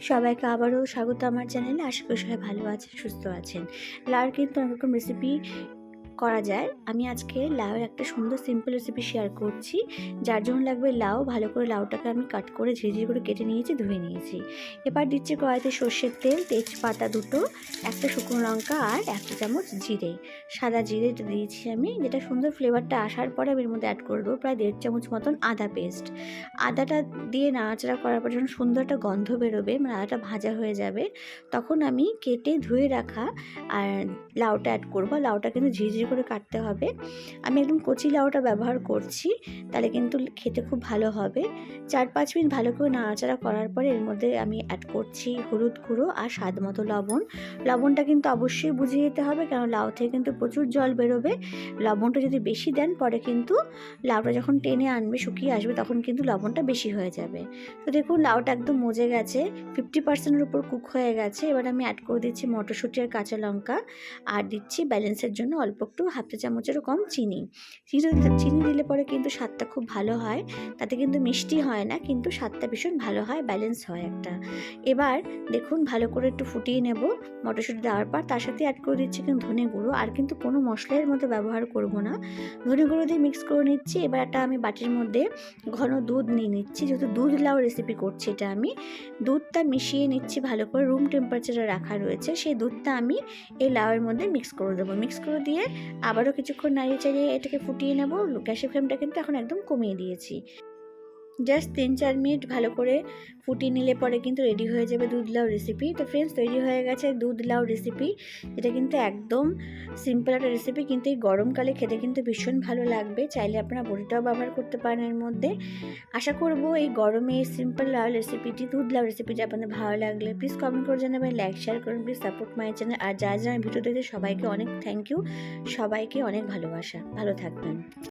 সবাইকে আবারও স্বাগত আমার চ্যানেলে। আশা করি সবাই ভালো আছেন, সুস্থ আছেন। লাউয়ের কিন্তু অনেক রকম রেসিপি করা যায়। আমি আজকে লাউয়ের একটা সুন্দর সিম্পল রেসিপি শেয়ার করছি। যার জন্য লাগবে লাউ। ভালো করে লাউটাকে আমি কাট করে ঝিরিঝিরি করে কেটে নিয়েছি, ধুয়ে নিয়েছি। এবার দিচ্ছি কড়াইতে সর্ষের তেল, তেজপাতা দুটো, একটা শুকনো লঙ্কা আর একটা চামচ জিরে, সাদা জিরেটা দিয়েছি আমি। যেটা সুন্দর ফ্লেভারটা আসার পরে আমি এর মধ্যে অ্যাড করে দেবো প্রায় 1.5 চামচ মতন আদা পেস্ট। আদাটা দিয়ে নাড়াচাড়া করার পর যখন সুন্দর একটা গন্ধ বেরোবে, মানে আদাটা ভাজা হয়ে যাবে, তখন আমি কেটে ধুয়ে রাখা আর লাউটা অ্যাড করবো। লাউটা কিন্তু ঝিরিঝিরি করে কাটতে হবে। আমি একদম কচি লাউটা ব্যবহার করছি, তাহলে কিন্তু খেতে খুব ভালো হবে। 4-5 মিনিট ভালো করে নাড়াচাড়া করার পরে এর মধ্যে আমি অ্যাড করছি হলুদ গুঁড়ো আর স্বাদ মতো লবণ। লবণটা কিন্তু অবশ্যই বুঝিয়ে দিতে হবে, কারণ লাউ থেকে কিন্তু প্রচুর জল বেরোবে। লবণটা যদি বেশি দেন পরে কিন্তু লাউটা যখন টেনে আনবে, শুকিয়ে আসবে, তখন কিন্তু লবণটা বেশি হয়ে যাবে। তো দেখুন লাউটা একদম মজে গেছে, 50%-এর উপর কুক হয়ে গেছে। এবার আমি অ্যাড করে দিচ্ছি মটরশুঁটি আর কাঁচা লঙ্কা, আর দিচ্ছি ব্যালেন্সের জন্য অল্প একটু 1/2 চামচেরও কম চিনি। চিনি দিলে পরে কিন্তু স্বাদটা খুব ভালো হয়। তাতে কিন্তু মিষ্টি হয় না, কিন্তু স্বাদটা ভীষণ ভালো হয়, ব্যালেন্স হয় একটা। এবার দেখুন ভালো করে একটু ফুটিয়ে নেব মটরশুঁটি দেওয়ার পর। তার সাথে অ্যাড করে দিচ্ছি কিন্তু ধনে গুঁড়ো, আর কিন্তু কোনো মশলার মধ্যে ব্যবহার করব না। ধনে গুঁড়ো দিয়ে মিক্স করে নিচ্ছি। এবার একটা আমি বাটির মধ্যে ঘন দুধ নিয়ে নিচ্ছি, যেহেতু দুধ লাউ রেসিপি করছি এটা আমি। দুধটা মিশিয়ে নিচ্ছি ভালো করে, রুম টেম্পারেচারে রাখা রয়েছে। সেই দুধটা আমি এই লাউয়ের মধ্যে মিক্স করে দেবো। মিক্স করে দিয়ে আবারও কিছুক্ষণ নাড়িয়ে চাড়িয়ে এটাকে ফুটিয়ে নেব। গ্যাসের ফ্লেমটা কিন্তু এখন একদম কমিয়ে দিয়েছি। জাস্ট 3-4 মিনিট ভালো করে ফুটিয়ে নিলে পরে কিন্তু রেডি হয়ে যাবে দুধ লাউ রেসিপি। তো ফ্রেন্ডস, তৈরি হয়ে গেছে দুধ লাউ রেসিপি। এটা কিন্তু একদম সিম্পল একটা রেসিপি, কিন্তু এই গরমকালে খেতে কিন্তু ভীষণ ভালো লাগবে। চাইলে আপনারা বড়িটাও ব্যবহার করতে পারেন এর মধ্যে। আশা করব এই গরমে এই সিম্পল লাউ রেসিপিটি, দুধ লাউ রেসিপিটি আপনাদের ভালো লাগলে প্লিজ কমেন্ট করে জানাবেন, লাইক শেয়ার করুন, প্লিজ সাপোর্ট মাই চ্যানেল। আর যারা যারা ভিডিও দেখতে সবাইকে অনেক থ্যাংক ইউ, সবাইকে অনেক ভালোবাসা। ভালো থাকবেন।